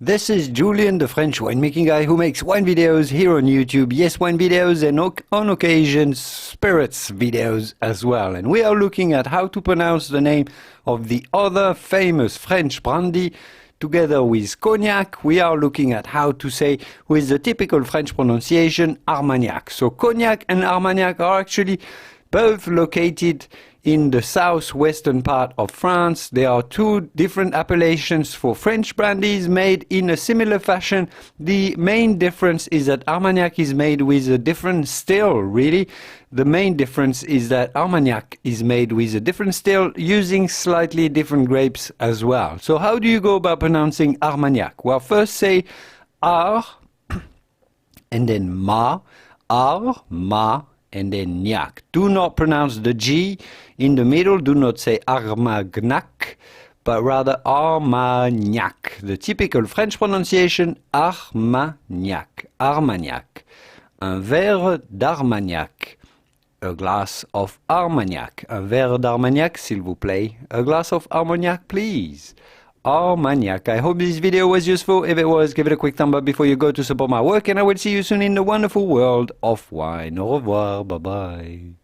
This is Julien, the French winemaking guy who makes wine videos here on YouTube. Yes, wine videos and on occasion spirits videos as well. And we are looking at how to pronounce the name of the other famous French brandy together with cognac. We are looking at how to say with the typical French pronunciation Armagnac. So cognac and Armagnac are actually both located in the southwestern part of France. There are two different appellations for French brandies made in a similar fashion. The main difference is that Armagnac is made with a different still, really. The main difference is that Armagnac is made with a different still using slightly different grapes as well. So how do you go about pronouncing Armagnac? Well, first say Ar and then Ma, Ar, Ma, and then Gnac. Do not pronounce the G in the middle. Do not say Armagnac, but rather Armagnac. The typical French pronunciation, Armagnac. Armagnac. Un verre d'Armagnac. A glass of Armagnac. Un verre d'Armagnac, s'il vous plaît. A glass of Armagnac, please. Armagnac. I hope this video was useful. If it was, give it a quick thumb up before you go to support my work, and I will see you soon in the wonderful world of wine. Au revoir. Bye-bye.